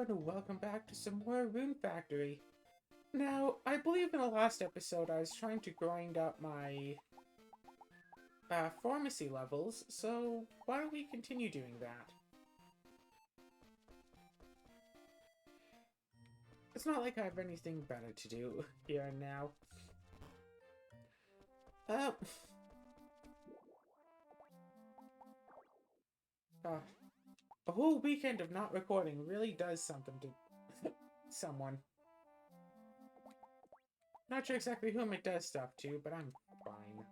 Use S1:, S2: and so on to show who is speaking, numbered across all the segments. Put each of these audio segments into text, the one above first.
S1: everyone, welcome back to some more Rune Factory. Now, I believe in the last episode I was trying to grind up my pharmacy levels, so why don't we continue doing that? It's not like I have anything better to do here and now. Uh, uh, a whole weekend of not recording really does something to someone. Not sure exactly whom it does stuff to, but I'm fine.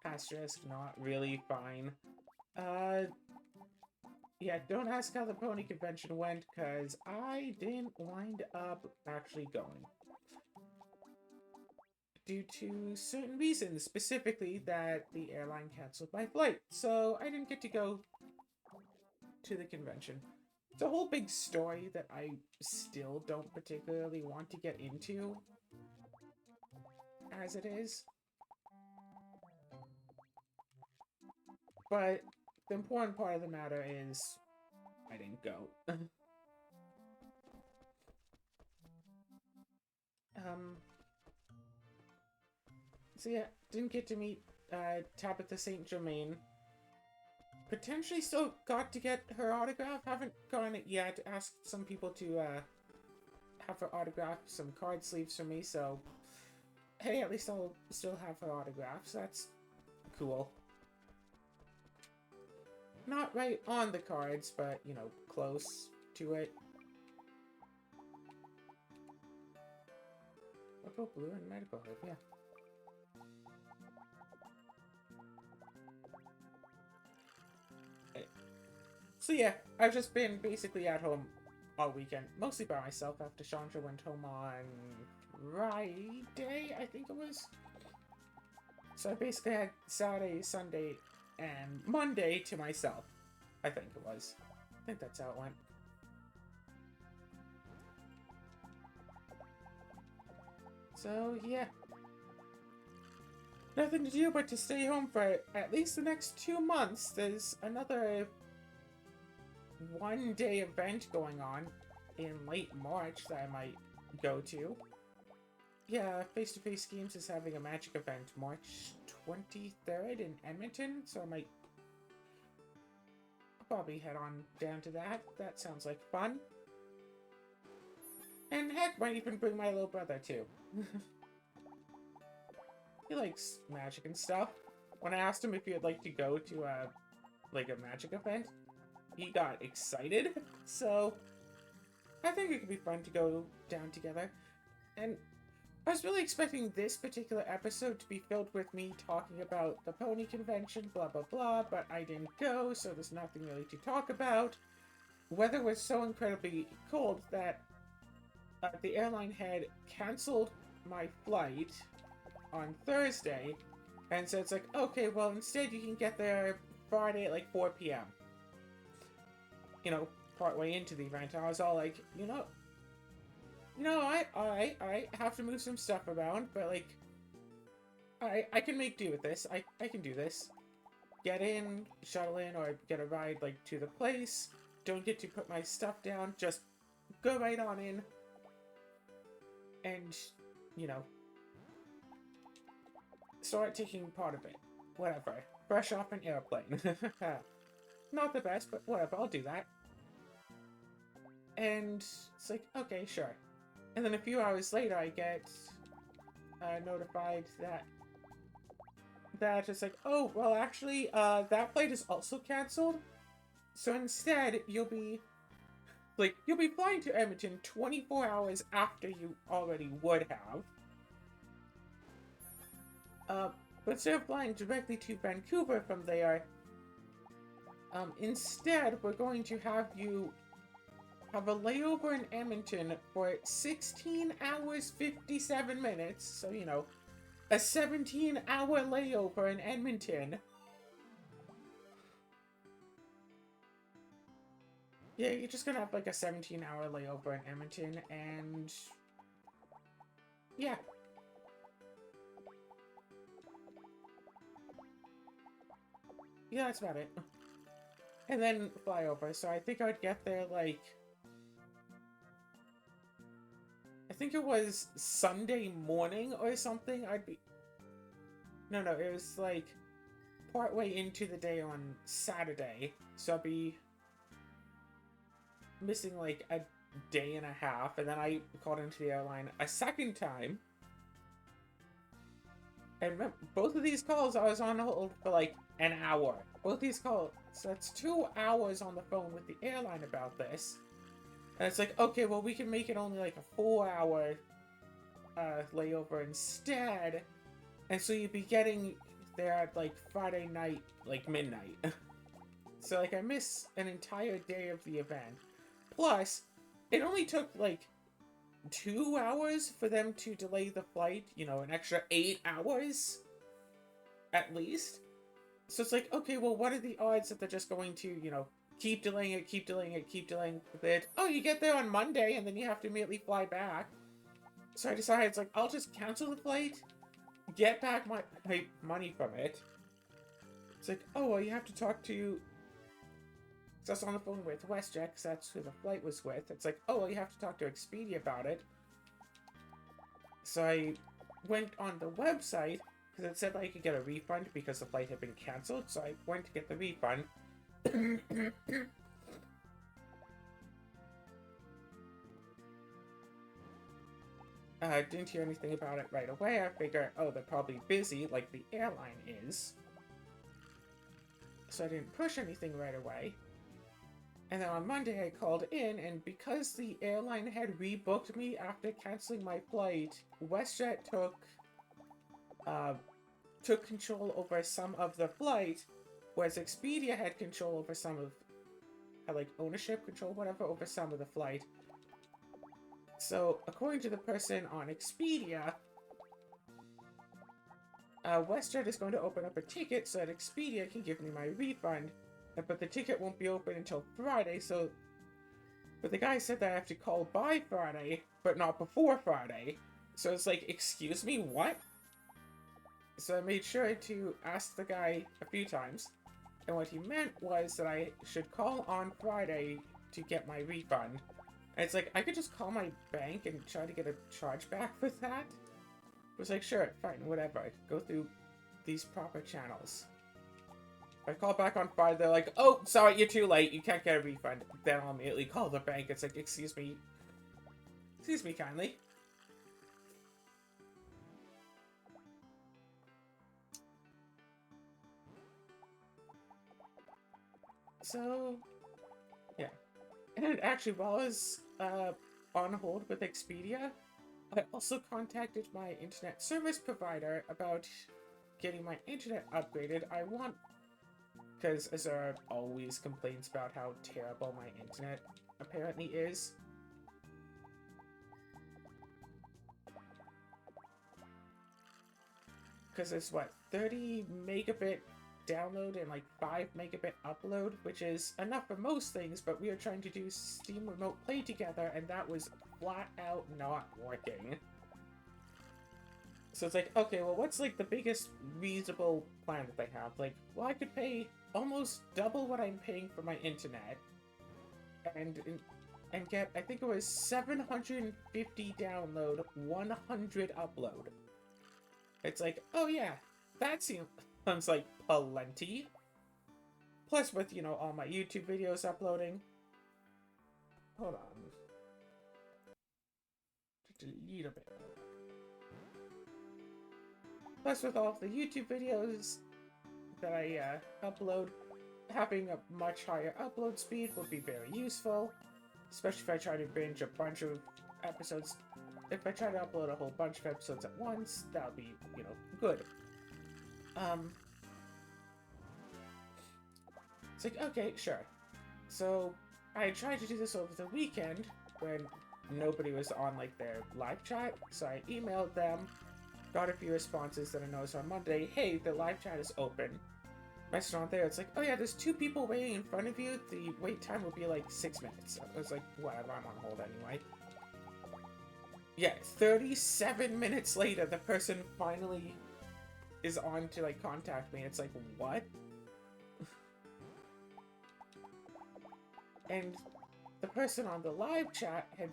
S1: Asterisk, not really fine. Yeah, don't ask how the pony convention went, because I didn't wind up actually going. Due to certain reasons, specifically that the airline canceled my flight, so I didn't get to go to the convention. It's a whole big story that I still don't particularly want to get into, as it is. But the important part of the matter is I didn't go. um, so yeah, didn't get to meet Tabitha St. Germain. Potentially still got to get her autograph. Haven't gotten it yet. Asked some people to have her autograph some card sleeves for me, so hey, at least I'll still have her autograph, so that's cool. Not right on the cards, but, you know, close to it. Purple, blue, and medical herb, yeah. So yeah, I've just been basically at home all weekend, mostly by myself after Chandra went home on Friday, I think it was. So I basically had Saturday, Sunday, and Monday to myself. I think it was. I think that's how it went. So yeah. Nothing to do but to stay home for at least the next 2 months. There's another one-day event going on in late March that I might go to. Yeah, Face-to-Face Games is having a magic event March 23rd in Edmonton, so I'll probably head on down to that. That sounds like fun. And heck, might even bring my little brother too. He likes magic and stuff. When I asked him if he'd like to go to a magic event, he got excited. So I think it could be fun to go down together. And I was really expecting this particular episode to be filled with me talking about the pony convention, blah blah blah, but I didn't go, so there's nothing really to talk about. Weather was so incredibly cold that the airline had canceled my flight on Thursday, and so it's like, okay, well, instead you can get there Friday at like 4 p.m. You know, partway into the event, I was all like, I have to move some stuff around, but like, I can make do with this. I can do this. Get in, shuttle in, or get a ride like to the place. Don't get to put my stuff down. Just go right on in, and you know, start taking part of it. Whatever. Fresh off an airplane. Not the best, but whatever. I'll do that. And it's like, okay, sure. And then a few hours later, I get notified that it's like, oh, well, actually, that flight is also canceled. So instead, you'll be flying to Edmonton 24 hours after you already would have. But instead of flying directly to Vancouver from there, instead, we're going to have you have a layover in Edmonton for 16 hours, 57 minutes. So, you know, a 17-hour layover in Edmonton. Yeah, you're just gonna have like a 17-hour layover in Edmonton, and yeah. Yeah, that's about it. and then fly over. So I think I'd get there, like, I think it was Sunday morning or something. No, it was, like, partway into the day on Saturday. So I'd be missing, like, a day and a half. And then I called into the airline a second time. And remember, both of these calls, I was on hold for, like, an hour. Both these calls. So that's 2 hours on the phone with the airline about this. And it's like, okay, well, we can make it only, like, a 4-hour layover instead. And so you'd be getting there at, like, Friday night, like, midnight. So, like, I miss an entire day of the event. Plus, it only took, like, 2 hours for them to delay the flight. You know, an extra 8 hours, at least. So it's like, okay, well, what are the odds that they're just going to, you know, keep delaying it, keep delaying it, keep delaying it? Oh, you get there on Monday, and then you have to immediately fly back. So I decided, it's like, I'll just cancel the flight, get back my money from it. It's like, oh, well, you have to talk to... So I was on the phone with WestJet, because that's who the flight was with. It's like, oh, well, you have to talk to Expedia about it. So I went on the website, because it said I could get a refund because the flight had been canceled. So I went to get the refund. Didn't hear anything about it right away. I figured, oh, they're probably busy, like the airline is. So I didn't push anything right away. And then on Monday I called in, and because the airline had rebooked me after canceling my flight, WestJet took control over some of the flight, whereas Expedia had control over some of, like, ownership control, whatever, over some of the flight. So, according to the person on Expedia, WestJet is going to open up a ticket so that Expedia can give me my refund, but the ticket won't be open until Friday, so... But the guy said that I have to call by Friday, but not before Friday. So it's like, excuse me, what? So I made sure to ask the guy a few times, and what he meant was that I should call on Friday to get my refund. And it's like, I could just call my bank and try to get a chargeback for that? I was like, sure, fine, whatever. I could go through these proper channels. If I call back on Friday, they're like, oh, sorry, you're too late, you can't get a refund. Then I'll immediately call the bank. It's like, excuse me kindly. So, yeah. And actually, while I was on hold with Expedia, I also contacted my internet service provider about getting my internet upgraded. Because Azura always complains about how terrible my internet apparently is. Because it's, what, 30 megabit download and, like, 5 megabit upload, which is enough for most things, but we were trying to do Steam Remote Play together, and that was flat out not working. So it's like, okay, well, what's, like, the biggest reasonable plan that they have? Like, well, I could pay almost double what I'm paying for my internet, and get, I think it was 750 download, 100 upload. It's like, oh yeah, that sounds like plenty. Plus with, you know, all my YouTube videos uploading. Hold on. Delete a bit. Plus with all of the YouTube videos that I upload, having a much higher upload speed would be very useful. Especially if I try to binge a bunch of episodes. If I try to upload a whole bunch of episodes at once, that would be, you know, good. It's like, okay, sure. So, I tried to do this over the weekend, when nobody was on, like, their live chat, so I emailed them, got a few responses that I noticed on Monday, hey, the live chat is open. Message on there, it's like, oh yeah, there's 2 people waiting in front of you, the wait time will be like 6 minutes. I was like, whatever, I'm on hold anyway. Yeah, 37 minutes later, the person finally is on to, like, contact me. It's like, what? And the person on the live chat had,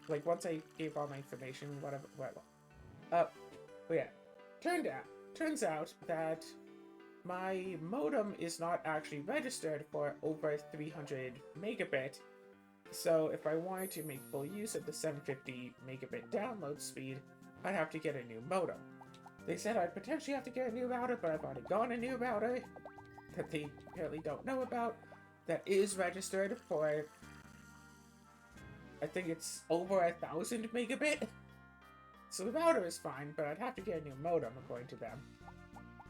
S1: like, once I gave all my information, whatever, uh, but yeah, turns out that my modem is not actually registered for over 300 megabit. So if I wanted to make full use of the 750 megabit download speed, I'd have to get a new modem. They said I'd potentially have to get a new router, but I've already got a new router that they apparently don't know about that is registered for, I think it's over 1,000 megabit. So the router is fine, but I'd have to get a new modem according to them.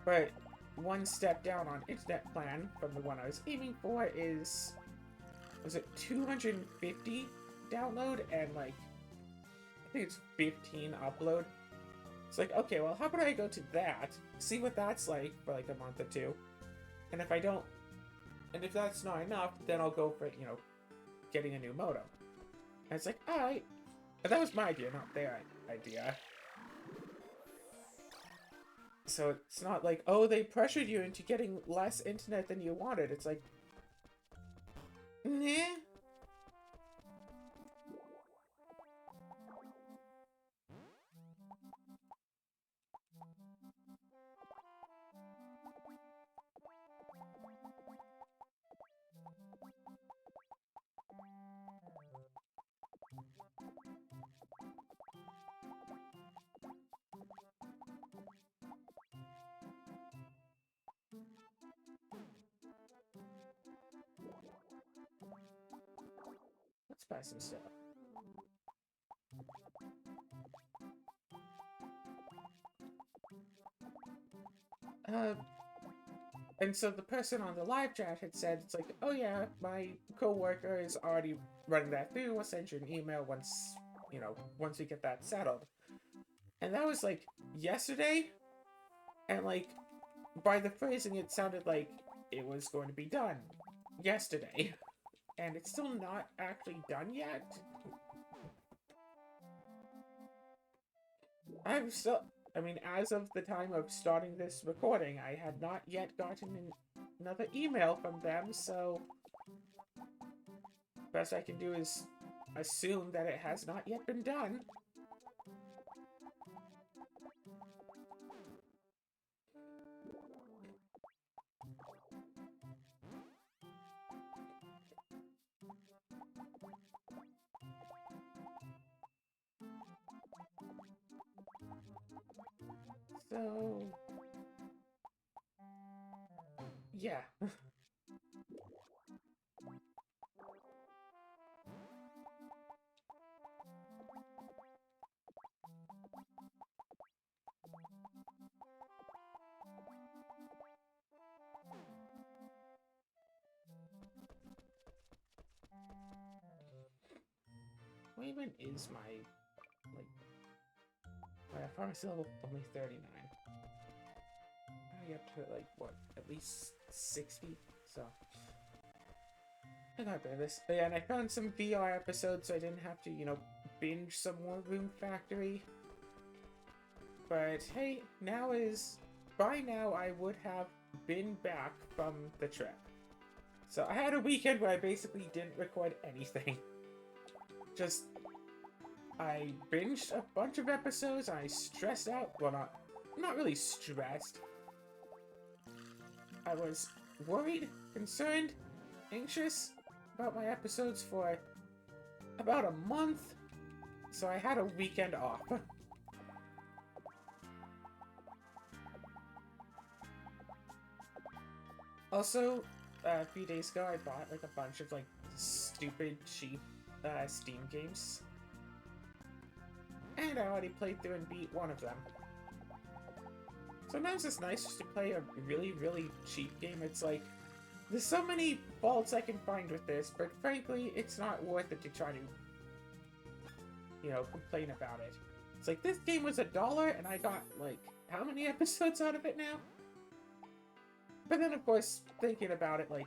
S1: But one step down on internet plan from the one I was aiming for is, was it 250 download and like, I think it's 15 upload. It's like, okay, well, how about I go to that, see what that's like for like a month or two, and if I don't, and if that's not enough, then I'll go for, you know, getting a new modem. And it's like, alright. But that was my idea, not their idea. So it's not like, oh, they pressured you into getting less internet than you wanted. It's like, nah. Let's buy some stuff. And so the person on the live chat had said, it's like, oh yeah, my coworker is already running that through. We'll send you an email once, you know, once we get that settled. And that was like yesterday. And like, by the phrasing, it sounded like it was going to be done yesterday. And it's still not actually done yet. I'm still, I mean, as of the time of starting this recording, I had not yet gotten another email from them, so best I can do is assume that it has not yet been done. So, yeah. What even is my, like, my pharmacy level only 39. I get to, like, what, at least 60? So, I gotta bear this. But yeah, and I found some VR episodes so I didn't have to, you know, binge some more Rune Factory. But hey, by now I would have been back from the trip. So I had a weekend where I basically didn't record anything. Just, I binged a bunch of episodes, I stressed out. Well, not really stressed. I was worried, concerned, anxious about my episodes for about a month. So I had a weekend off. Also, a few days ago, I bought like a bunch of like stupid, cheap Steam games. And I already played through and beat one of them. Sometimes it's nice just to play a really, really cheap game. It's like, there's so many faults I can find with this, but frankly, it's not worth it to try to, you know, complain about it. It's like, this game was $1 and I got, like, how many episodes out of it now? But then, of course, thinking about it, like,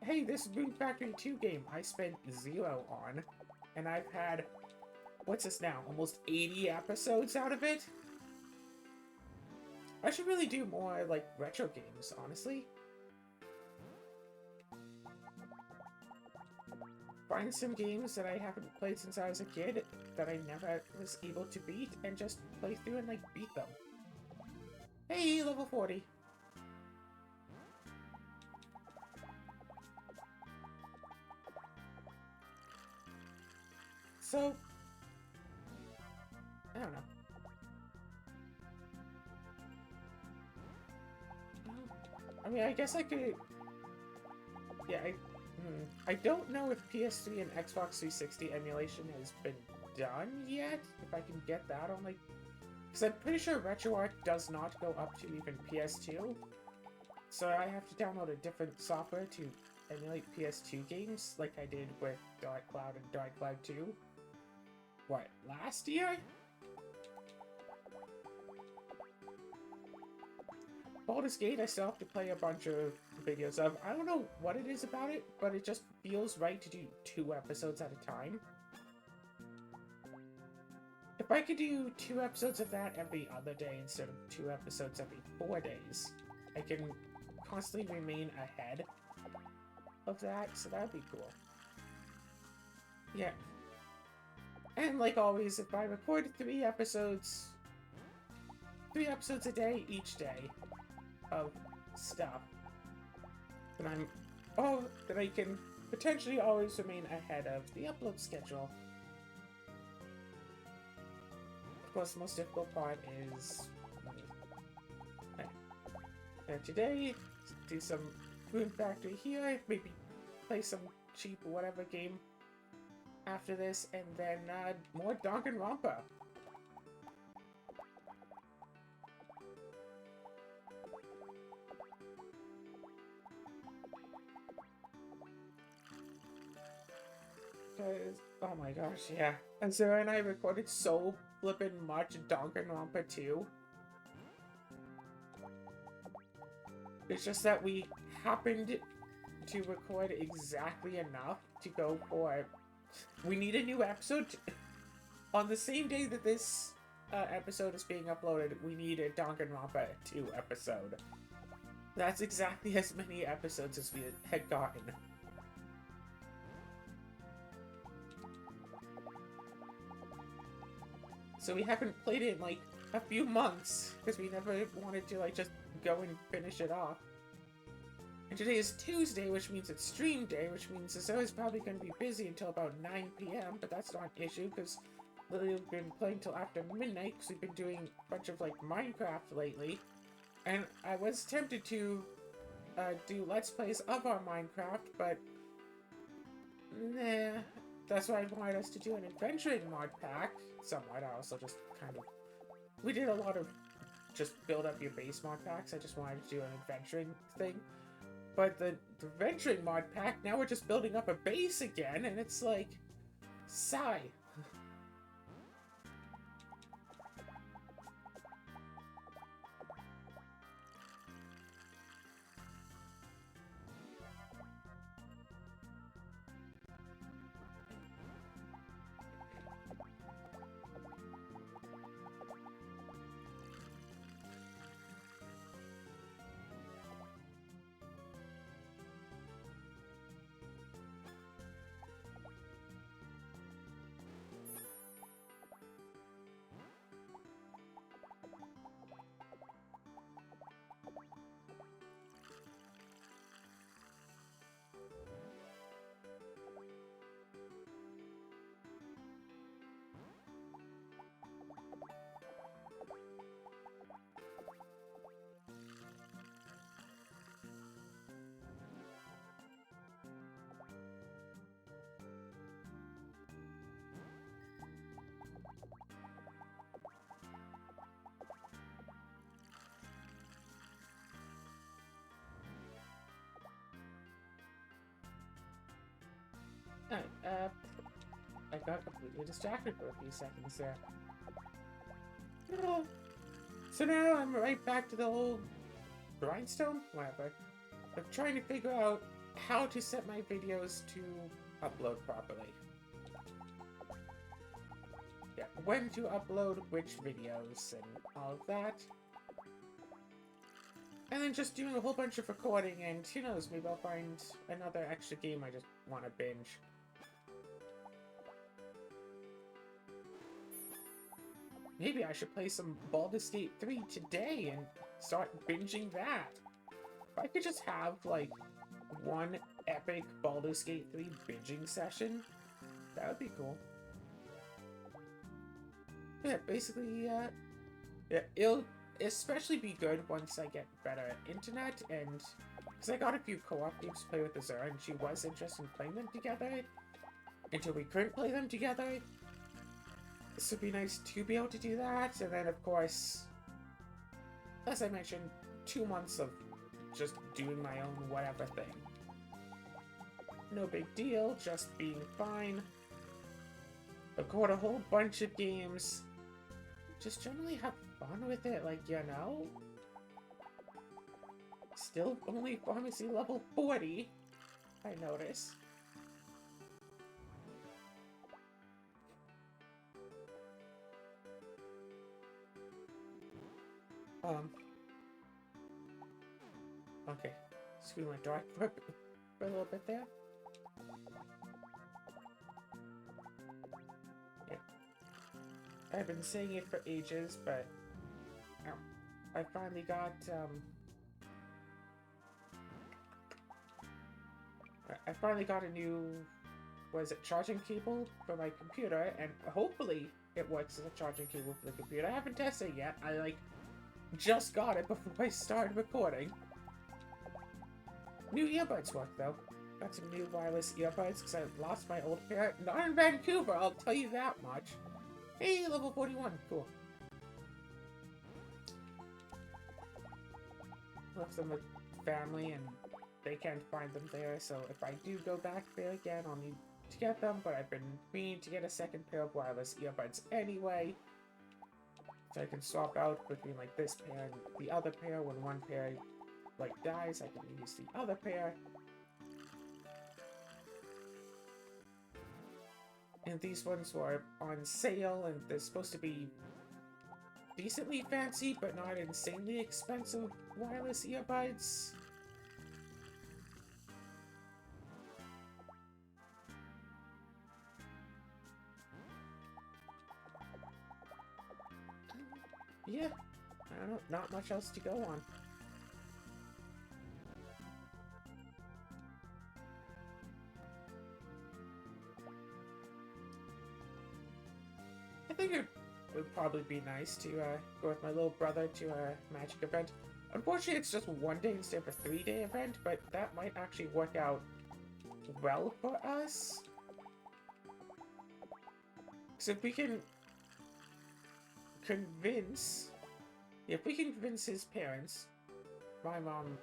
S1: hey, this Rune Factory 2 game I spent 0 on, and I've had, what's this now, almost 80 episodes out of it? I should really do more, like, retro games, honestly. find some games that I haven't played since I was a kid that I never was able to beat and just play through and like beat them. Hey, level 40. So, I don't know. I mean, I guess I could... Yeah, I don't know if PS3 and Xbox 360 emulation has been done yet. If I can get that on, like... Because I'm pretty sure RetroArch does not go up to even PS2. So I have to download a different software to emulate PS2 games, like I did with Dark Cloud and Dark Cloud 2. What, last year? Baldur's Gate, I still have to play a bunch of videos of. I don't know what it is about it, but it just feels right to do 2 episodes at a time. If I could do 2 episodes of that every other day instead of 2 episodes every 4 days, I can constantly remain ahead of that, so that'd be cool. Yeah. And like always, if I record 3 episodes a day each day of stuff, then I can potentially always remain ahead of the upload schedule. Of course, the most difficult part is today, do some Rune Factory here, maybe play some cheap whatever game after this, and then more Danganronpa. Oh my gosh, yeah. And Sarah and I recorded so flippin' much Danganronpa 2. It's just that we happened to record exactly enough to go for... We need a new episode. On the same day that this episode is being uploaded, we need a Danganronpa 2 episode. That's exactly as many episodes as we had gotten. So we haven't played it in like a few months because we never wanted to like just go and finish it off. And today is Tuesday, which means it's stream day, which means Zoe's probably going to be busy until about 9 p.m., but that's not an issue because Lily's been playing till after midnight because we've been doing a bunch of like Minecraft lately. And I was tempted to do Let's Plays of our Minecraft, but nah. That's why I wanted us to do an adventuring mod pack. Somewhat, I also just kind of... We did a lot of just build up your base mod packs. I just wanted to do an adventuring thing. But the adventuring mod pack, now we're just building up a base again, and it's like... Sigh. Alright, I got completely distracted for a few seconds there. Oh. So now I'm right back to the whole grindstone? Whatever. I'm trying to figure out how to set my videos to upload properly. Yeah, when to upload which videos and all of that. And then just doing a whole bunch of recording, and who knows, maybe I'll find another extra game I just want to binge. Maybe I should play some Baldur's Gate 3 today and start binging that. If I could just have, like, one epic Baldur's Gate 3 binging session, that would be cool. Yeah, basically, yeah, it'll especially be good once I get better internet, and because I got a few co-op games to play with Azura, and she was interested in playing them together until we couldn't play them together. This would be nice to be able to do that, and then of course, as I mentioned, 2 months of just doing my own whatever thing. No big deal, just being fine. Record a whole bunch of games. Just generally have fun with it, like, you know? Still only pharmacy level 40, I notice. Okay. Screw my dark for a little bit there. Yeah. I've been saying it for ages, but I finally got I finally got a new, was it, charging cable for my computer, and hopefully it works as a charging cable for the computer. I haven't tested it yet. I like just got it before I started recording. New earbuds work though. Got some new wireless earbuds because I lost my old pair. Not in Vancouver, I'll tell you that much. Hey, level 41, cool. Left them with family and they can't find them there, so if I do go back there again, I'll need to get them, but I've been meaning to get a second pair of wireless earbuds anyway. So I can swap out between like this pair and the other pair. When one pair like dies, I can use the other pair. And these ones were on sale, and they're supposed to be decently fancy, but not insanely expensive wireless earbuds. Yeah, I don't know, not much else to go on. I think it would probably be nice to go with my little brother to a magic event. Unfortunately, it's just 1 day instead of a 3-day event, but that might actually work out well for us. So if we can convince his parents, my mom,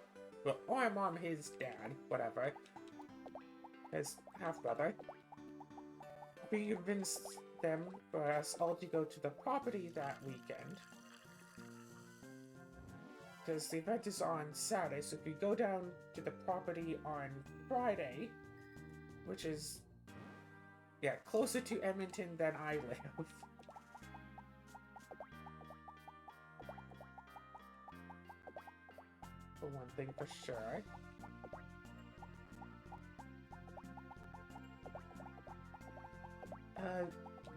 S1: well, or my mom, his dad, whatever, his half-brother, if we convince them for us all to go to the property that weekend, because the event is on Saturday, so if we go down to the property on Friday, which is, yeah, closer to Edmonton than I live. For one thing for sure.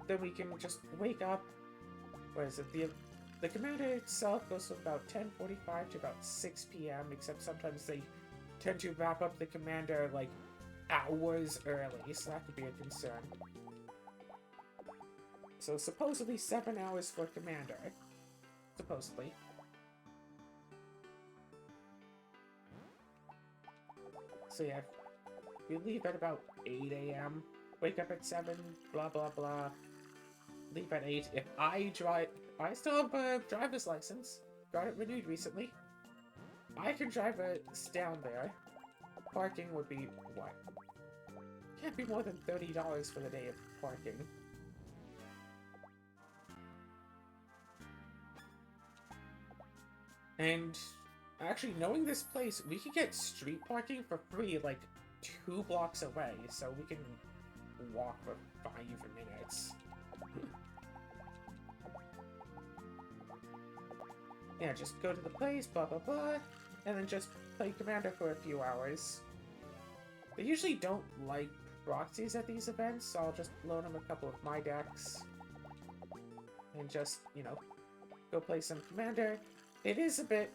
S1: Then we can just wake up. What is it? The commander itself goes from about 10:45 to about 6 p.m. Except sometimes they tend to wrap up the commander like hours early, so that could be a concern. So supposedly 7 hours for commander. Supposedly. So yeah, we leave at about 8 a.m. Wake up at 7, blah blah blah. Leave at 8. If I drive, I still have a driver's license. Got it renewed recently. I can drive us down there. Parking would be, what? Can't be more than $30 for the day of parking. And actually, knowing this place, we could get street parking for free, like 2 blocks away, so we can walk for 5 minutes. Yeah, just go to the place, blah blah blah, and then just play Commander for a few hours. They usually don't like proxies at these events, so I'll just loan them a couple of my decks. and just, you know, go play some Commander. It is a bit...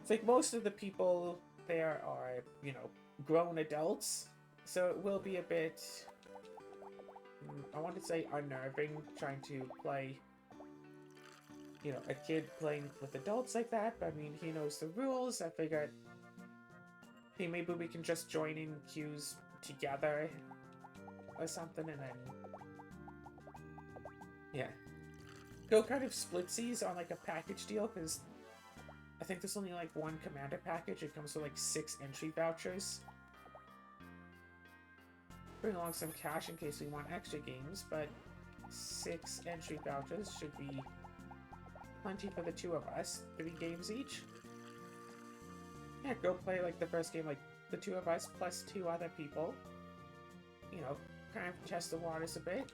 S1: It's like most of the people there are, you know, grown adults, so it will be a bit... I want to say unnerving trying to play, you know, a kid playing with adults like that, but I mean, he knows the rules. I figured, hey, maybe we can just join in queues together or something, and then, yeah. Go kind of splitsies on, like, a package deal, because I think there's only, like, one Commander package. It comes with, like, 6 entry vouchers. Bring along some cash in case we want extra games, but 6 entry vouchers should be plenty for the 2 of us. 3 games each. Yeah, go play, like, the first game, like, the 2 of us plus 2 other people. You know, kind of test the waters a bit.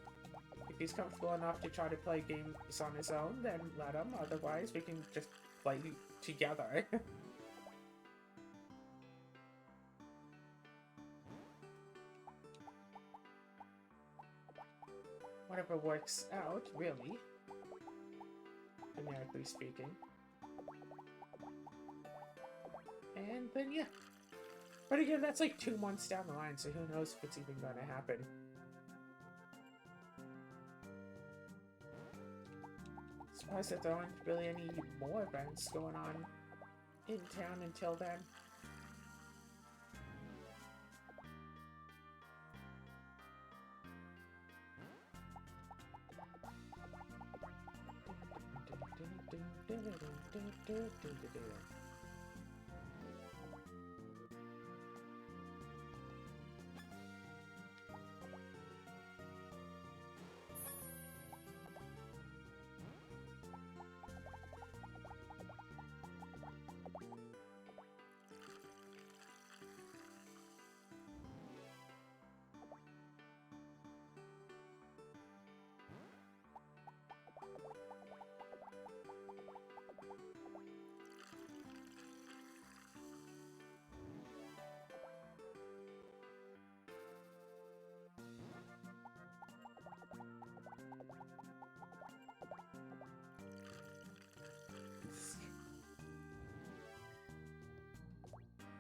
S1: If he's comfortable enough to try to play games on his own, then let him. Otherwise, we can just play together. Whatever works out, really. Generically speaking. And then, yeah. But again, that's like 2 months down the line, so who knows if it's even going to happen. Surprised that there aren't really any more events going on in town until then.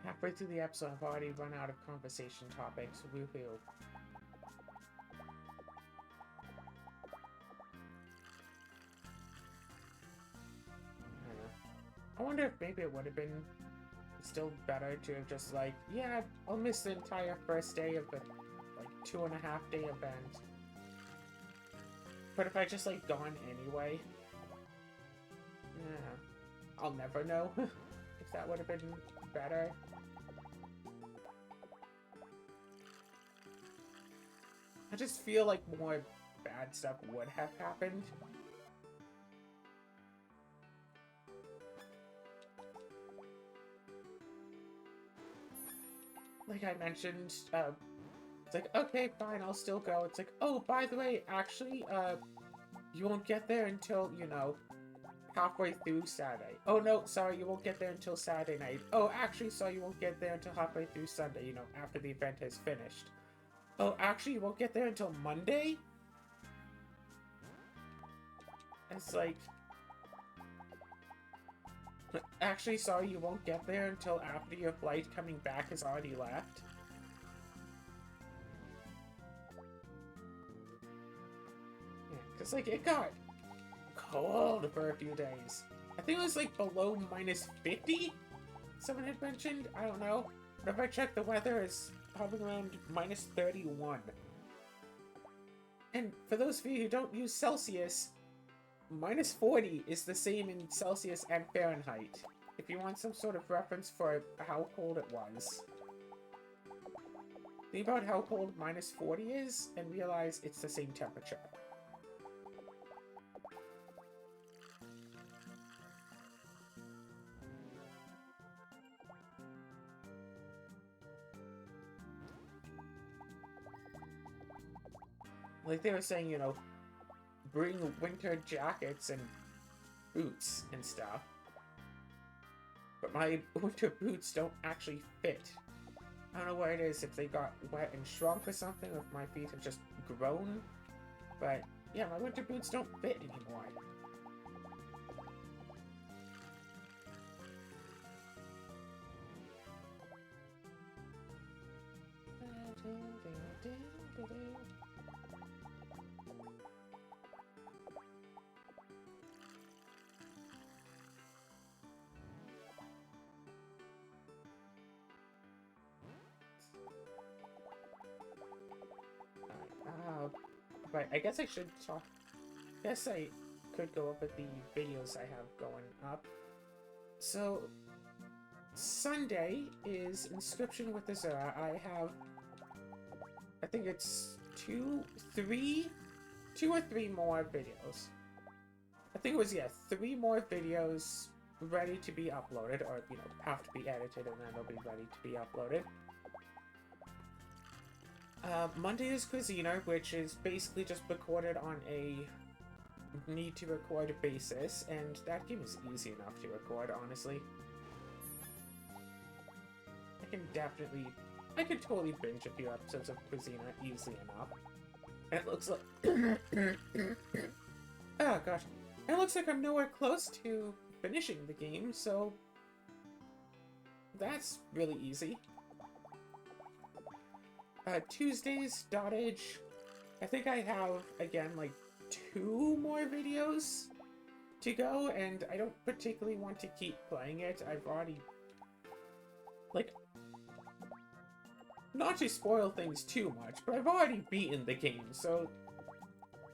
S1: Halfway through the episode, I've already run out of conversation topics. Woohoo. I wonder if maybe it would have been still better to have just like, yeah, I'll miss the entire first day of the like 2.5-day event. But if I just like gone anyway, yeah, I'll never know if that would have been better. I just feel like more bad stuff would have happened. Like I mentioned, it's like, okay, fine, I'll still go. It's like, oh, by the way, actually, you won't get there until, you know, halfway through Saturday. Oh, no, sorry, you won't get there until Saturday night. Oh, actually, sorry, you won't get there until halfway through Sunday, you know, after the event has finished. Oh, actually, you won't get there until Monday? It's like... Actually, sorry, you won't get there until after your flight coming back has already left. Yeah, because, like, it got cold for a few days. I think it was, like, below -50? Someone had mentioned? I don't know. But if I check the weather, it's probably around -31. And for those of you who don't use Celsius, -40 is the same in Celsius and Fahrenheit, if you want some sort of reference for how cold it was. Think about how cold -40 is, and realize it's the same temperature. Like they were saying, you know, bring winter jackets and boots and stuff. But my winter boots don't actually fit. I don't know what it is, if they got wet and shrunk or something, or if my feet have just grown. But Yeah, my winter boots don't fit anymore. But I guess I should talk. I guess I could go over the videos I have going up. So, Sunday is Inscription with Azura. I think it's two or three more videos. I think it was, yeah, 3 more videos ready to be uploaded, or, you know, have to be edited and then they'll be ready to be uploaded. Monday is Cuisiner, which is basically just recorded on a need-to-record basis, and that game is easy enough to record, honestly. I can totally binge a few episodes of Cuisiner easily enough. And it looks like... oh, gosh. It looks like I'm nowhere close to finishing the game, so... that's really easy. Tuesday's Dottage. I think I have, again, like, 2 more videos to go, and I don't particularly want to keep playing it. I've already... like... not to spoil things too much, but I've already beaten the game, so...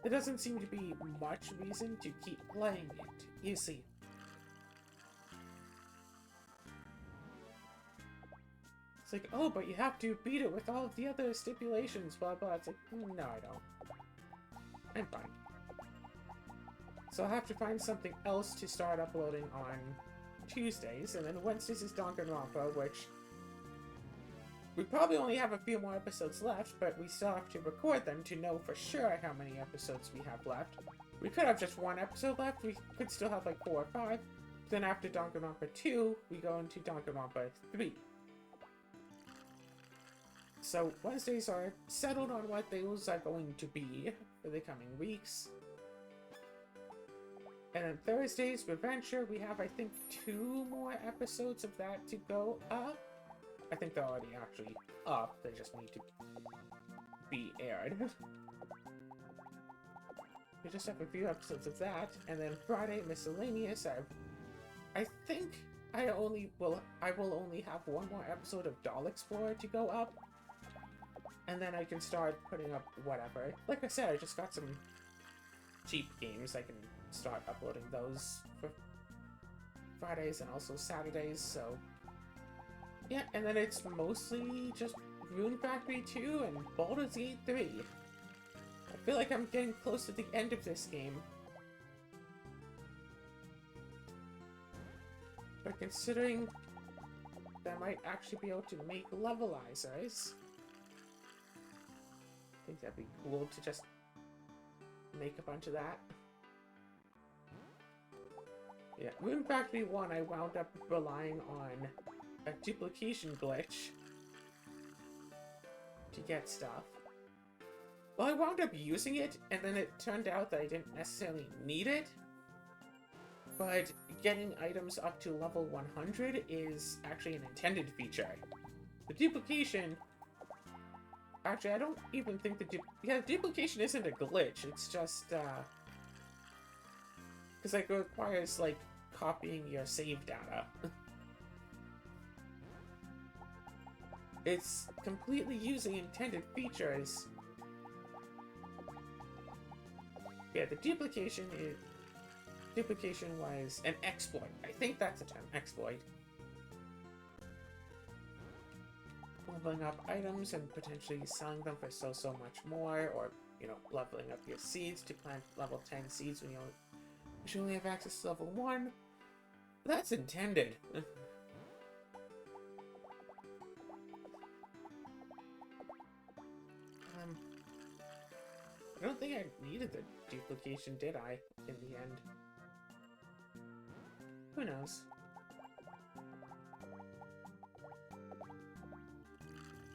S1: there doesn't seem to be much reason to keep playing it, you see. It's like, oh, but you have to beat it with all of the other stipulations, blah blah. It's like, no, I don't. I'm fine. So I'll have to find something else to start uploading on Tuesdays, and then Wednesdays is Danganronpa, which... we probably only have a few more episodes left, but we still have to record them to know for sure how many episodes we have left. We could have just 1 episode left, we could still have like 4 or 5. Then after Danganronpa 2, we go into Danganronpa 3. So Wednesdays are settled on what those are going to be for the coming weeks. And then Thursdays, Reventure, we have I think 2 more episodes of that to go up. I think they're already actually up, they just need to be aired. We just have a few episodes of that, and then Friday, Miscellaneous, I think I will only have 1 more episode of Doll Explorer to go up, and then I can start putting up whatever. Like I said, I just got some cheap games, I can start uploading those for Fridays and also Saturdays, so... yeah, and then it's mostly just Rune Factory 2 and Baldur's Gate 3. I feel like I'm getting close to the end of this game. But considering that I might actually be able to make levelizers, I think that'd be cool to just make a bunch of that. Yeah, Rune Factory 1 I wound up relying on a duplication glitch to get stuff. Well, I wound up using it, and then it turned out that I didn't necessarily need it. But getting items up to level 100 is actually an intended feature. The duplication... actually, I don't even think the duplication isn't a glitch, it's just, because it requires, like, copying your save data. It's completely using intended features. Yeah, the duplication was an exploit. I think that's a term, exploit. Leveling up items and potentially selling them for so much more, or, you know, leveling up your seeds to plant level 10 seeds when you only have access to level 1. That's intended. I don't think I needed the duplication, did I, in the end? Who knows?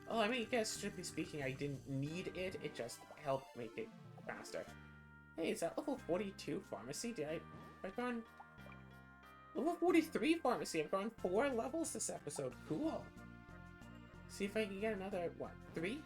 S1: Well, I mean, I guess, strictly speaking, I didn't need it, it just helped make it faster. Hey, is that level 42 pharmacy? I've gone... Level 43 pharmacy. I've gone 4 levels this episode. Cool. See if I can get another, what, 3?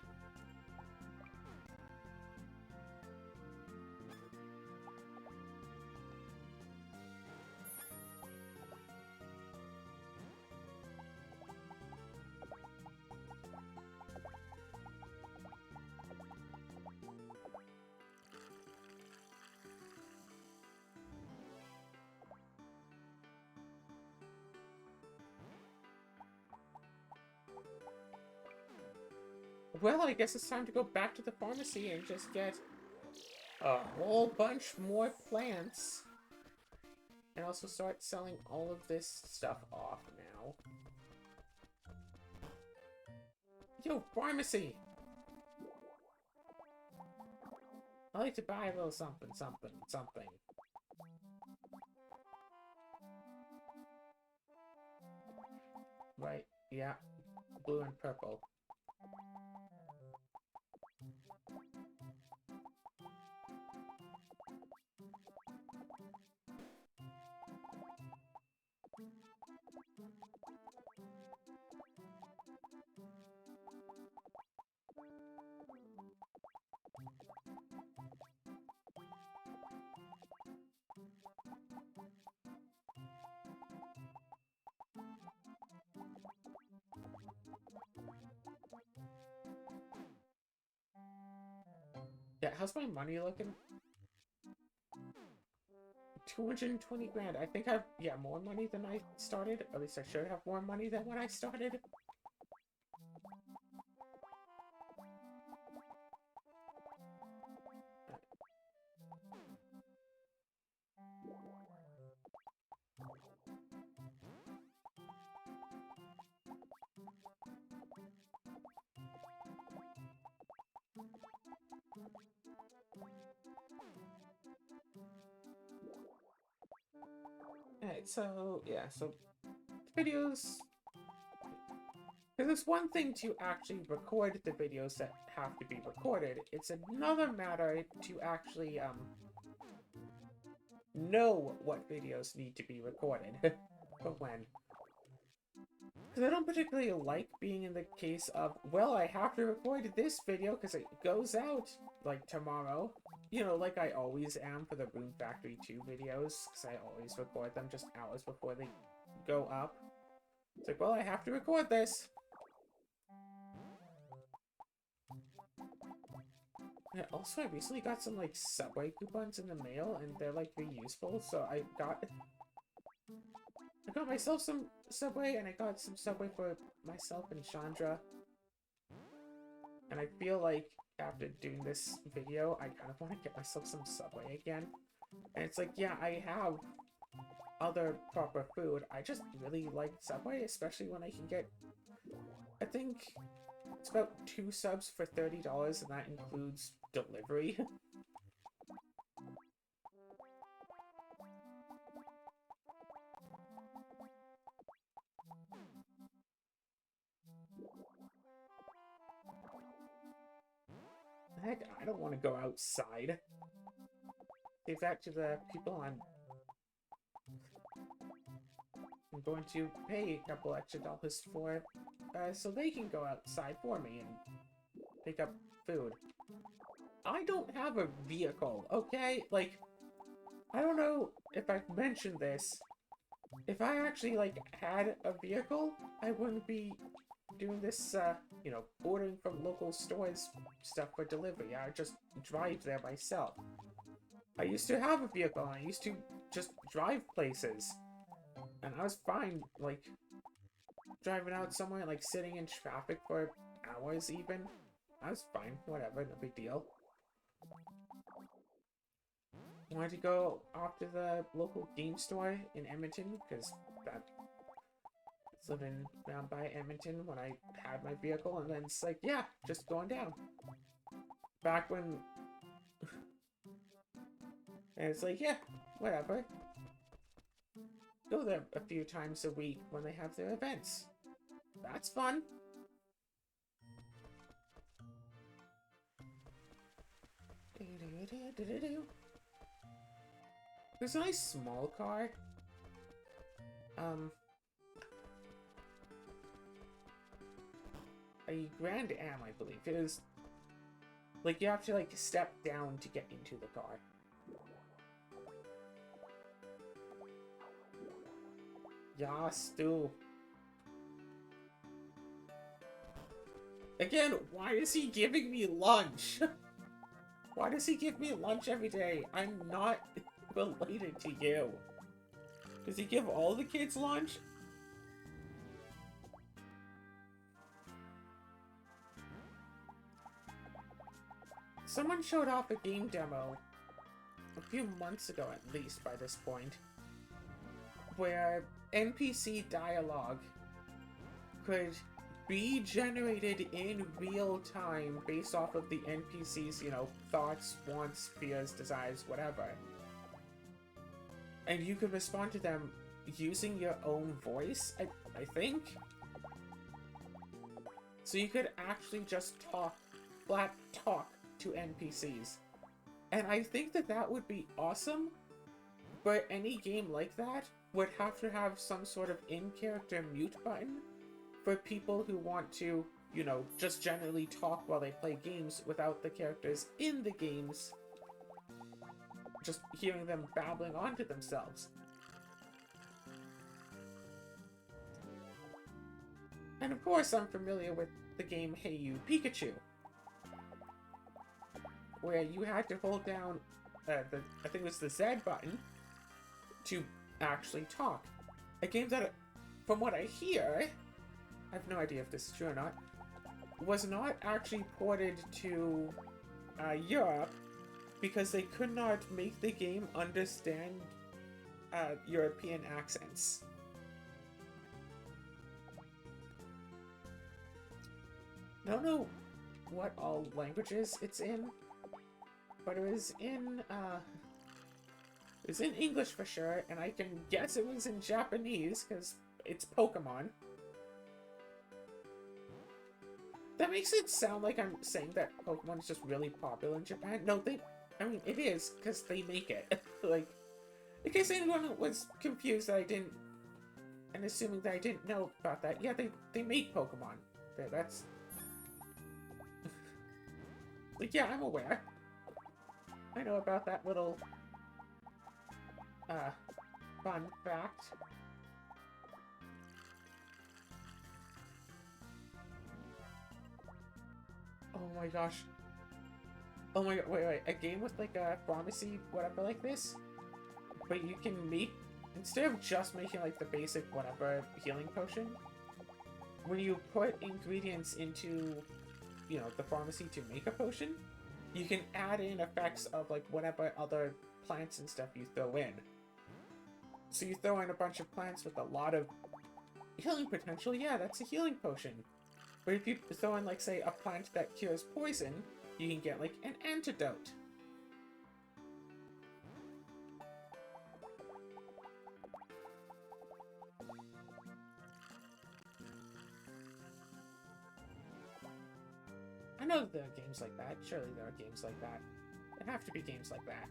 S1: Well, I guess it's time to go back to the pharmacy and just get a whole bunch more plants. And also start selling all of this stuff off now. Yo, pharmacy! I like to buy a little something, something, something. Right, yeah. Blue and purple. Yeah, how's my money looking? 220 grand. I think I've, yeah, more money than I started. At least I should have more money than when I started. Alright, so, yeah, so videos... Because it's one thing to actually record the videos that have to be recorded. It's another matter to actually, know what videos need to be recorded. But when. Because I don't particularly like being in the case of, well, I have to record this video because it goes out, like, tomorrow. You know, like I always am for the Rune Factory 2 videos, because I always record them just hours before they go up. It's like, well, I have to record this. Yeah, also, I recently got some, like, Subway coupons in the mail, and they're, like, reusable, so I got myself some Subway, and I got some Subway for myself and Chandra. And I feel like, after doing this video, I kind of want to get myself some Subway again. And it's like, yeah, I have other proper food, I just really like Subway, especially when I can get, I think, it's about 2 subs for $30, and that includes delivery. Heck, I don't want to go outside. Give that to the people I'm going to pay a couple extra dollars for, so they can go outside for me and pick up food. I don't have a vehicle, okay? Like, I don't know if I've mentioned this. If I actually, like, had a vehicle, I wouldn't be doing this, you know, ordering from local stores stuff for delivery. I would just drive there myself. I used to have a vehicle, and I used to just drive places. And I was fine, like, driving out somewhere, like, sitting in traffic for hours even. I was fine, whatever, no big deal. Wanted to go off to the local game store in Edmonton, because that was living down by Edmonton when I had my vehicle, and then it's like, yeah, just going down. Back when... and it's like, yeah, whatever. Go there a few times a week when they have their events. That's fun. There's a nice small car. A Grand Am, I believe. It is like you have to like step down to get into the car. Yas, do. Again, why is he giving me lunch? Why does he give me lunch every day? I'm not related to you. Does he give all the kids lunch? Someone showed off a game demo a few months ago, at least by this point, where NPC dialogue could be generated in real time based off of the NPC's, you know, thoughts, wants, fears, desires, whatever. And you could respond to them using your own voice, I think? So you could actually just talk, flat talk to NPCs. And I think that that would be awesome, but any game like that would have to have some sort of in-character mute button for people who want to, you know, just generally talk while they play games without the characters in the games just hearing them babbling onto themselves. And of course I'm familiar with the game Hey You Pikachu, where you had to hold down I think it was the Z button to actually talk. A game that, from what I hear, I have no idea if this is true or not, was not actually ported to Europe because they could not make the game understand European accents. I don't know what all languages it's in, but it was in English for sure, and I can guess it was in Japanese because it's Pokemon. That makes it sound like I'm saying that Pokemon is just really popular in Japan. No, I mean, it is, because they make it. Like, in case anyone was confused that I didn't, and assuming that I didn't know about that, yeah, they make Pokemon. That's... like, yeah, I'm aware. I know about that little, fun fact. Oh my gosh. Oh my god, wait, a game with like a pharmacy, whatever like this? But you can make, instead of just making like the basic whatever healing potion, when you put ingredients into, you know, the pharmacy to make a potion, you can add in effects of like whatever other plants and stuff you throw in. So you throw in a bunch of plants with a lot of healing potential, yeah, that's a healing potion. But if you throw in, like, say, a plant that cures poison, you can get, like, an antidote. I know there are games like that. Surely there are games like that. There have to be games like that.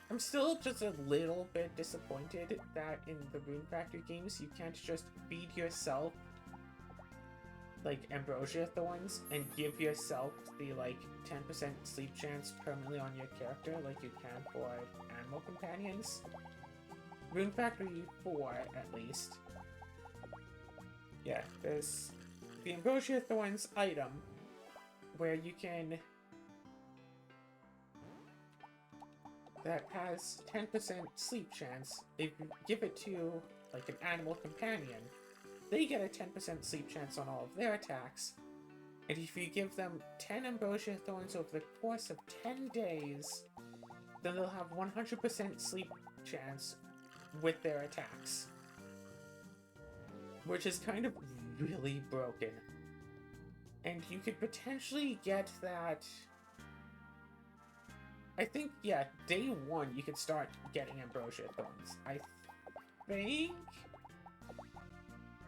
S1: I'm still just a little bit disappointed that in the Rune Factory games you can't just feed yourself like ambrosia thorns and give yourself the like 10% sleep chance permanently on your character like you can for animal companions. Rune Factory 4 at least. Yeah, there's the ambrosia thorns item where you can that has 10% sleep chance. If you give it to, like, an animal companion, they get a 10% sleep chance on all of their attacks. And if you give them 10 ambrosia thorns over the course of 10 days, then they'll have 100% sleep chance with their attacks. Which is kind of really broken. And you could potentially get that... I think, yeah, day 1 you could start getting ambrosia thorns. I think...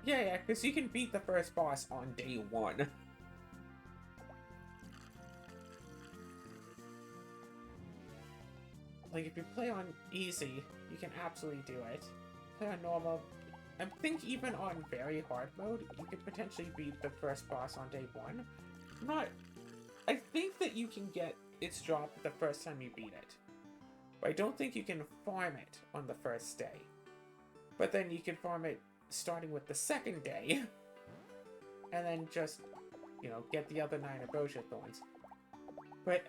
S1: Yeah, because you can beat the first boss on day 1. Like, if you play on easy, you can absolutely do it. Play on normal. I think even on very hard mode, you could potentially beat the first boss on day 1. Not... I think that you can get its drop the first time you beat it. But I don't think you can farm it on the first day. But then you can farm it starting with the second day. And then just, you know, get the other 9 ambrosia thorns. But,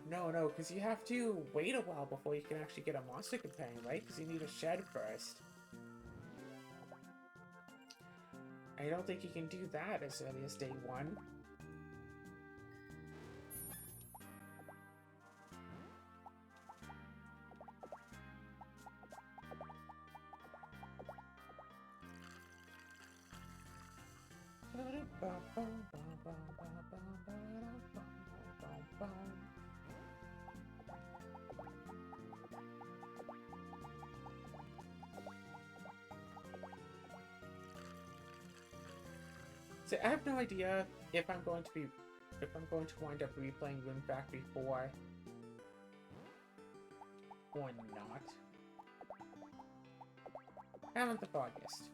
S1: no, because you have to wait a while before you can actually get a monster companion, right? Because you need a shed first. I don't think you can do that as early as day 1. So I have no idea if I'm going to wind up replaying Rune Factory 4 or not. Haven't the foggiest.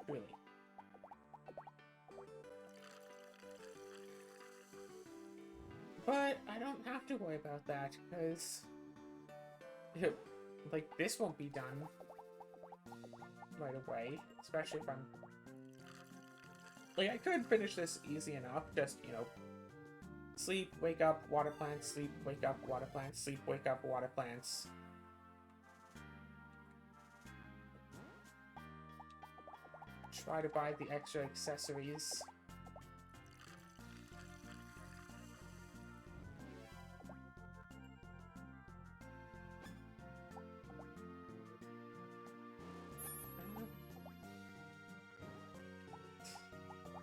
S1: Really. But I don't have to worry about that, because, like, this won't be done right away, especially if I'm... Like, I could finish this easy enough, just, you know, sleep, wake up, water plants, sleep, wake up, water plants, sleep, wake up, water plants. Try to buy the extra accessories.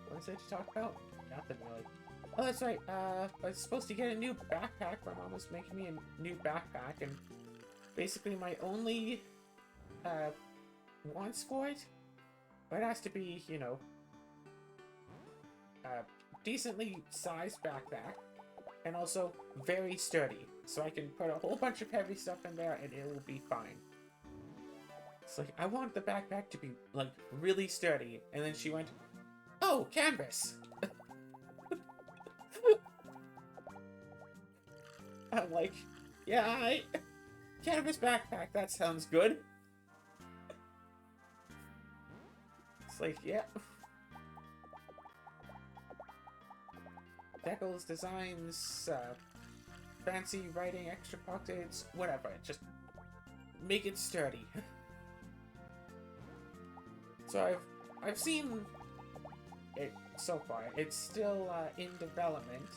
S1: What is it to talk about? Nothing really. Oh, that's right. I was supposed to get a new backpack. My mom was making me a new backpack, and basically my only wants for it, but it has to be, you know, a decently sized backpack, and also very sturdy, so I can put a whole bunch of heavy stuff in there and it will be fine. It's like, I want the backpack to be, like, really sturdy, and then she went, oh, canvas! I'm like, yeah, canvas backpack, that sounds good. It's like, yeah. Decals, designs, fancy writing, extra pockets, whatever. Just make it sturdy. So I've seen it so far. It's still in development,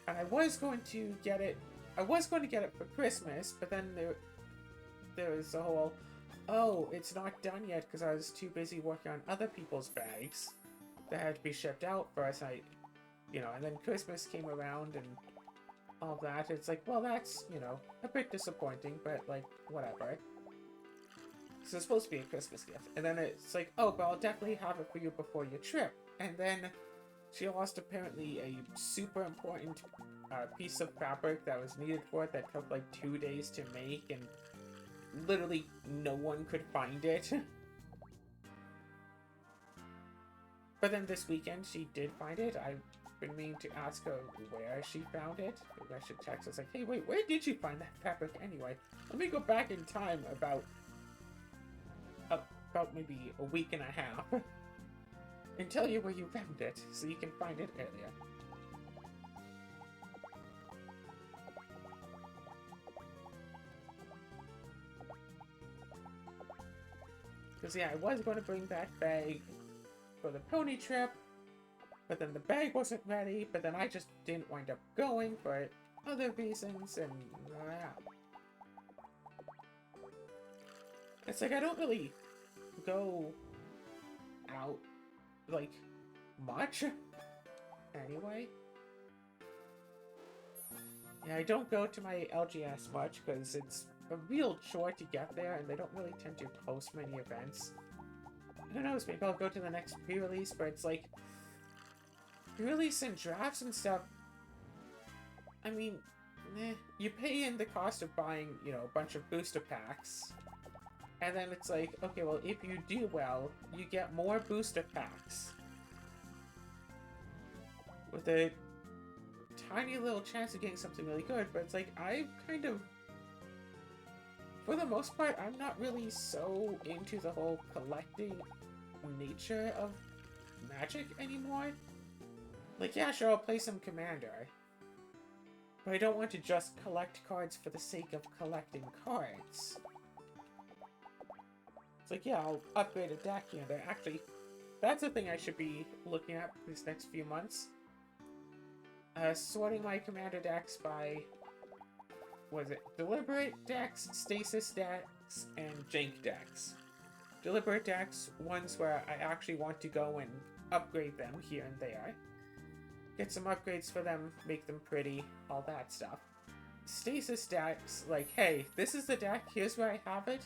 S1: and I was going to get it for Christmas, but then there was a whole, oh, it's not done yet because I was too busy working on other people's bags that had to be shipped out first. You know, and then Christmas came around and all that. It's like, well, that's, you know, a bit disappointing, but like, whatever. So it's supposed to be a Christmas gift. And then it's like, oh, but I'll definitely have it for you before your trip. And then she lost apparently a super important piece of fabric that was needed for it that took like 2 days to make, and literally no one could find it. But then this weekend she did find it. I've been meaning to ask her where she found it. Maybe I should text her. It's like, hey, wait, where did you find that fabric anyway? Let me go back in time about maybe a week and a half and tell you where you found it so you can find it earlier. Because, yeah, I was going to bring that bag for the pony trip, but then the bag wasn't ready, but then I just didn't wind up going for other reasons, and it's like I don't really go out, like, much, anyway. Yeah, I don't go to my LGS much, because it's a real chore to get there, and they don't really tend to host many events. who knows, maybe I'll go to the next pre-release, but it's like, pre-release and drafts and stuff, I mean, you pay in the cost of buying, you know, a bunch of booster packs, and then it's like, okay, well, if you do well, you get more booster packs. With a tiny little chance of getting something really good, but it's like, I kind of, for the most part, I'm not really so into the whole collecting nature of Magic anymore. Like, yeah, sure, I'll play some Commander, but I don't want to just collect cards for the sake of collecting cards. It's like, yeah, I'll upgrade a deck here and there. Actually, that's the thing I should be looking at these next few months. Sorting my Commander decks by, what is it? Deliberate decks, Stasis decks, and Jank decks. Deliberate decks, ones where I actually want to go and upgrade them here and there. Get some upgrades for them, make them pretty, all that stuff. Stasis decks, like, hey, this is the deck, here's where I have it.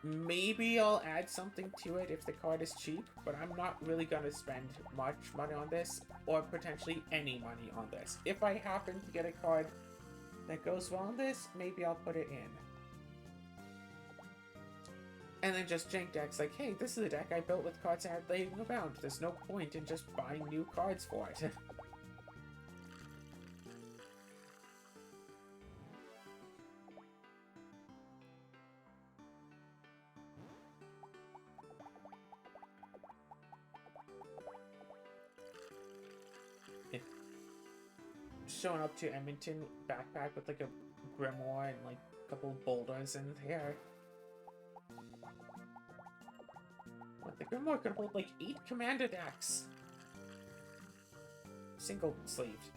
S1: Maybe I'll add something to it if the card is cheap, but I'm not really going to spend much money on this, or potentially any money on this. If I happen to get a card that goes well on this, maybe I'll put it in. And then just jank decks, like, hey, this is a deck I built with cards I had laying around. There's no point in just buying new cards for it. Showing up to Edmonton backpack with like a grimoire and like a couple boulders in there. What, the grimoire could hold like 8 commander decks. Single sleeved.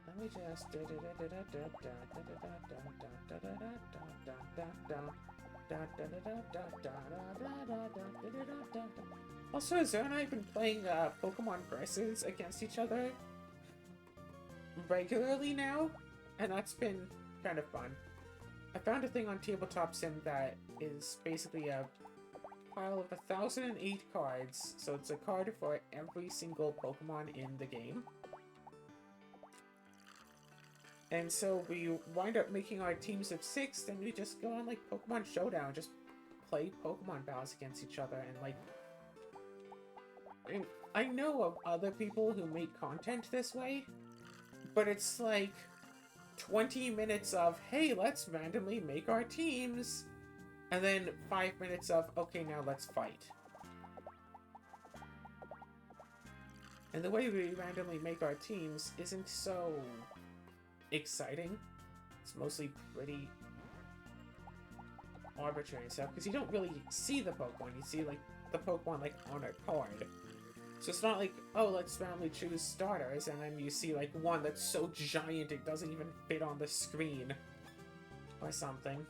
S1: Let me just also, Zoe and I have been playing Pokemon versus against each other regularly now, and that's been kind of fun. I found a thing on Tabletop Sim that is basically a pile of 1,008 cards, so it's a card for every single Pokemon in the game. And so we wind up making our teams of 6, then we just go on like Pokemon Showdown, just play Pokemon battles against each other, and like... I know of other people who make content this way, but it's like 20 minutes of, hey, let's randomly make our teams, and then 5 minutes of, okay, now let's fight. And the way we randomly make our teams isn't so exciting. It's mostly pretty arbitrary stuff, because you don't really see the Pokemon, you see like the Pokemon like on a card. So it's not like, oh, let's randomly choose starters, and then you see like one that's so giant it doesn't even fit on the screen or something.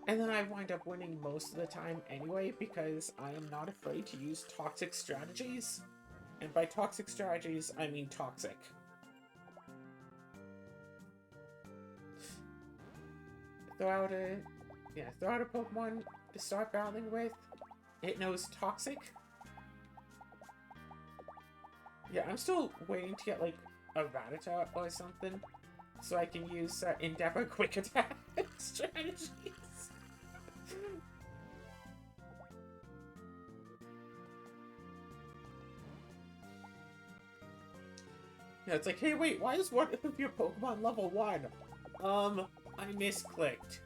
S1: And then I wind up winning most of the time anyway, because I am not afraid to use toxic strategies. And by toxic strategies, I mean toxic. Throw out a Pokemon to start battling with. It knows toxic. Yeah, I'm still waiting to get like a Rattata or something, so I can use Endeavor Quick Attack strategies. Yeah, it's like, hey, wait, why is one of your Pokemon level 1? I misclicked.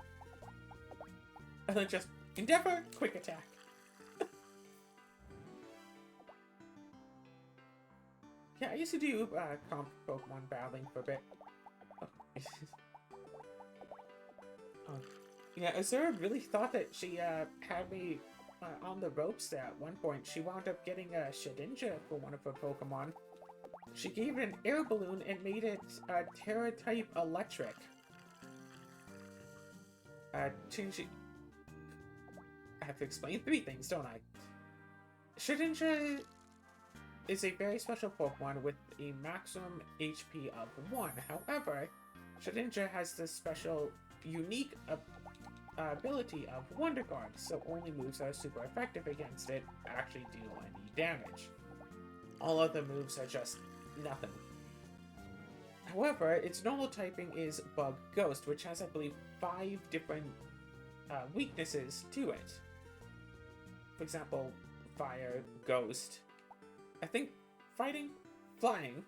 S1: And then just, Endeavor, Quick Attack. Yeah, I used to do comp Pokemon battling for a bit. Oh. Yeah, Azura really thought that she had me on the ropes there at one point. She wound up getting a Shedinja for one of her Pokemon. She gave it an air balloon and made it Terra-type electric. Changing... I have to explain 3 things, don't I? Shedinja is a very special Pokemon with a maximum HP of 1. However, Shedinja has this special, unique ability of Wonder Guard, so only moves that are super effective against it actually deal any damage. All other moves are just nothing. However, its normal typing is Bug Ghost, which has, I believe, 5 different weaknesses to it. For example, Fire, Ghost, I think Fighting, Flying,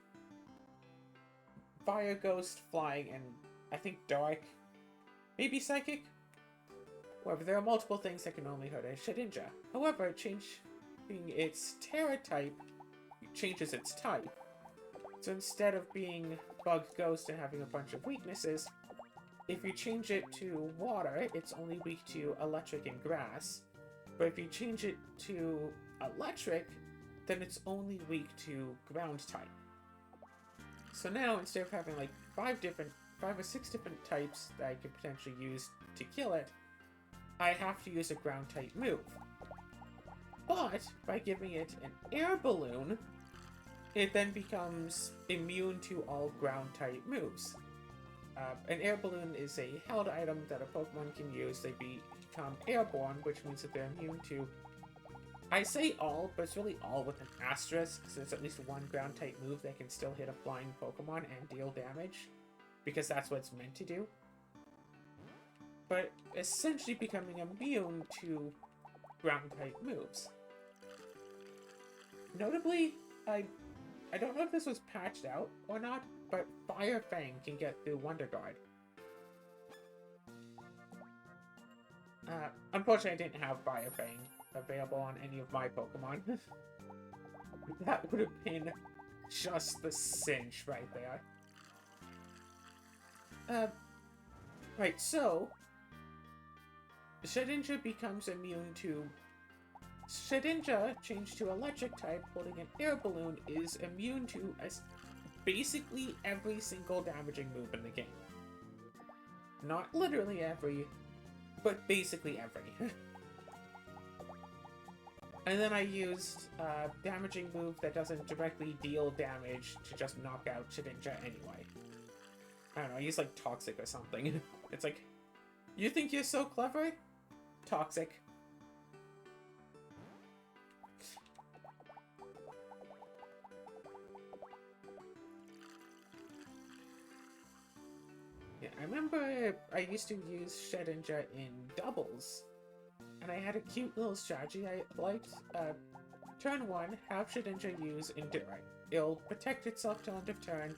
S1: Fire, Ghost, Flying, and I think Dark, maybe Psychic? However, there are multiple things that can only hurt a Shedinja. However, changing its Terra type changes its type. So instead of being Bug Ghost and having a bunch of weaknesses, if you change it to Water, it's only weak to Electric and Grass. But if you change it to Electric, then it's only weak to Ground type. So now, instead of having like 5 or 6 different types that I could potentially use to kill it, I have to use a Ground type move. But by giving it an air balloon, it then becomes immune to all Ground type moves. An air balloon is a held item that a Pokemon can use. They become airborne, which means that they're immune to, I say all, but it's really all with an asterisk, so there's at least one Ground type move that can still hit a flying Pokemon and deal damage, because that's what it's meant to do. But essentially becoming immune to Ground type moves. Notably, I don't know if this was patched out or not, but Fire Fang can get through Wonder Guard. Unfortunately, I didn't have Fire Fang available on any of my Pokemon. That would have been just the cinch right there. Right, so Shedinja becomes immune to... Shedinja, changed to Electric type, holding an air balloon, is immune to basically every single damaging move in the game. Not literally every, but basically every. And then I used a damaging move that doesn't directly deal damage to just knock out Shedinja anyway. I don't know, I used like Toxic or something. It's like, you think you're so clever? Toxic. Yeah, I remember I used to use Shedinja in doubles, and I had a cute little strategy I liked. Turn 1, have Shedinja use Endure. It'll protect itself till end of turn,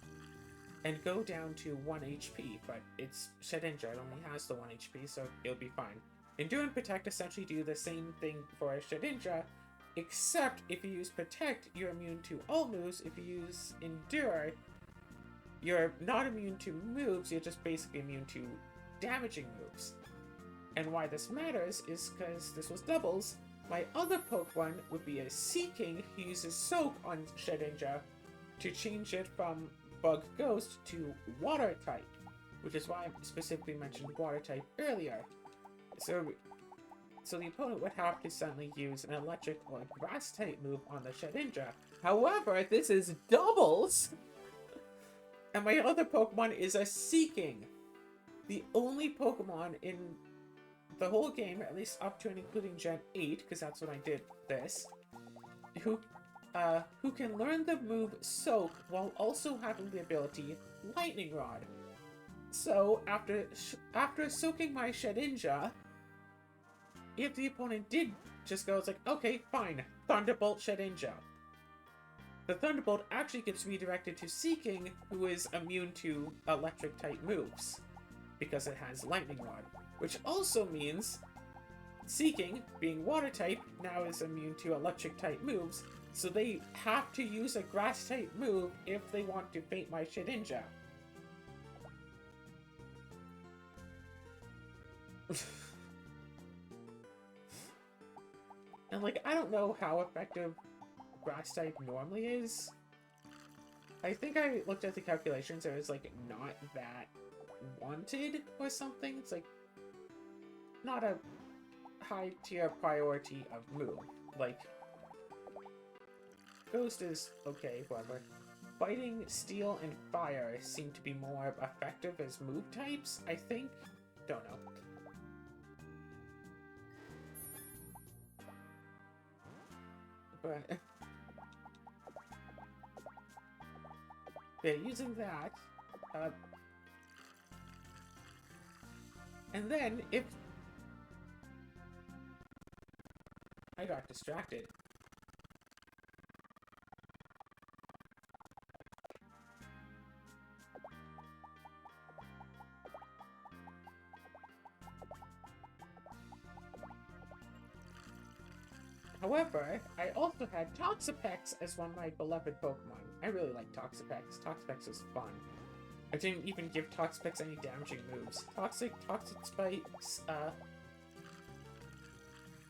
S1: and go down to 1 HP, but it's Shedinja, it only has the 1 HP, so it'll be fine. Endure and Protect essentially do the same thing for a Shedinja, except if you use Protect, you're immune to all moves. If you use Endure, you're not immune to moves, you're just basically immune to damaging moves. And why this matters is because this was doubles. My other Pokemon would be a Seeking who uses Soak on Shedinja to change it from Bug Ghost to Water type, which is why I specifically mentioned Water type earlier. So the opponent would have to suddenly use an Electric or Grass type move on the Shedinja. However, this is doubles! And my other Pokemon is a Seeking. The only Pokemon in the whole game, at least up to and including Gen 8, because that's when I did this, who can learn the move Soak while also having the ability Lightning Rod. So, after soaking my Shedinja, if the opponent did just go, it's like, okay, fine, Thunderbolt Shedinja. The Thunderbolt actually gets redirected to Seeking, who is immune to Electric-type moves, because it has Lightning Rod. Which also means Seeking, being Water-type, now is immune to Electric-type moves, so they have to use a Grass-type move if they want to faint my Shedinja. And, like, I don't know how effective grass type normally is. I think I looked at the calculations, it was, like, not that wanted or something. It's, like, not a high tier priority of move. Like, Ghost is okay, whatever. Fighting, Steel, and Fire seem to be more effective as move types, I think. Don't know. But yeah, using that, and then if I got distracted. However, I also had Toxapex as one of my beloved Pokemon. I really like Toxapex. Toxapex was fun. I didn't even give Toxapex any damaging moves. Toxic Spikes, I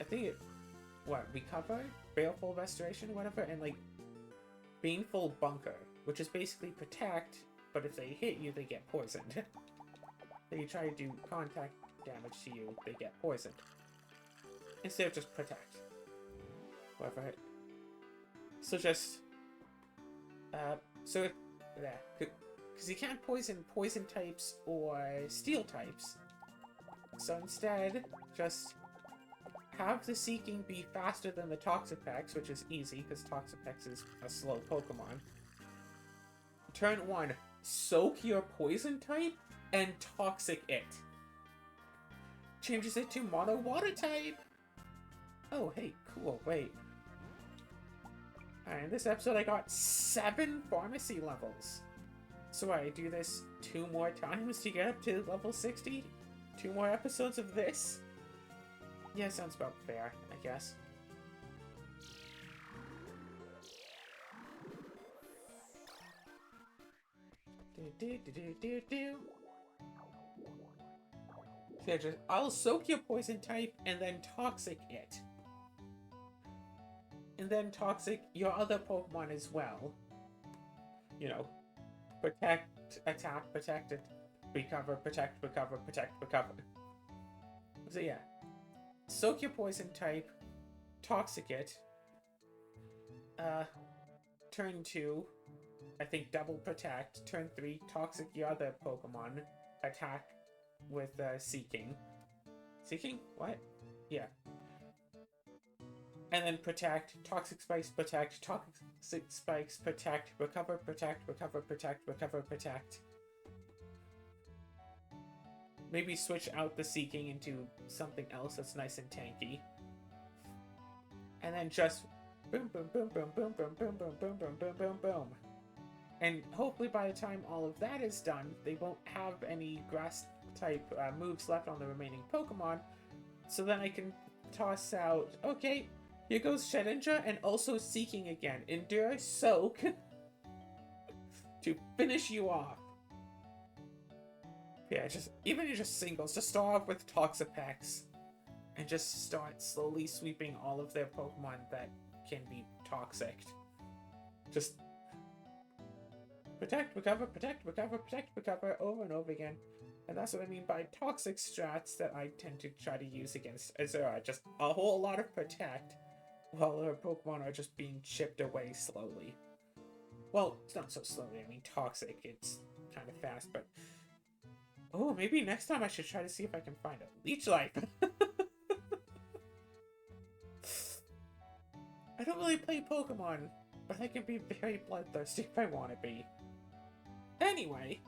S1: think it, Recover? Baleful Restoration, whatever, and, like, Baneful Bunker, which is basically Protect, but if they hit you, they get poisoned. They try to do contact damage to you, they get poisoned. Instead of just Protect. Whatever. So just, because you can't poison types or steel types. So instead, just have the Seeking be faster than the Toxapex, which is easy, because Toxapex is a slow Pokemon. Turn 1, soak your poison type, and Toxic it. Changes it to Mono Water type! Oh, hey, cool, wait. Alright, in this episode I got 7 pharmacy levels. So I do this 2 more times to get up to level 60? 2 more episodes of this? Yeah, sounds about fair, I guess. So I'll soak your poison type and then Toxic it. And then Toxic your other Pokemon as well. You know, protect, attack, protect, recover, protect, recover, protect, recover. So yeah, soak your poison type, Toxic it. Turn 2, I think double protect. Turn 3, Toxic your other Pokemon. Attack with Seeking. Seeking? What? Yeah. And then protect, Toxic Spikes, protect, Toxic Spikes, protect, recover, protect, recover, protect, recover, protect. Maybe switch out the Seeking into something else that's nice and tanky. And then just boom, boom, boom, boom, boom, boom, boom, boom, boom, boom, boom, boom, boom. And hopefully by the time all of that is done, they won't have any grass-type moves left on the remaining Pokemon. So then I can toss out, okay, here goes Shedinja and also Seeking again. Endure, Soak, to finish you off. Yeah, even just singles, just start off with Toxapex. And just start slowly sweeping all of their Pokemon that can be toxic. Just protect, recover, protect, recover, protect, recover, over and over again. And that's what I mean by toxic strats that I tend to try to use against Azura. Just a whole lot of protect, while her Pokemon are just being chipped away slowly. Well, it's not so slowly, I mean toxic, it's kind of fast, but... Oh, maybe next time I should try to see if I can find a Leech Life. I don't really play Pokemon, but I can be very bloodthirsty if I want to be. Anyway,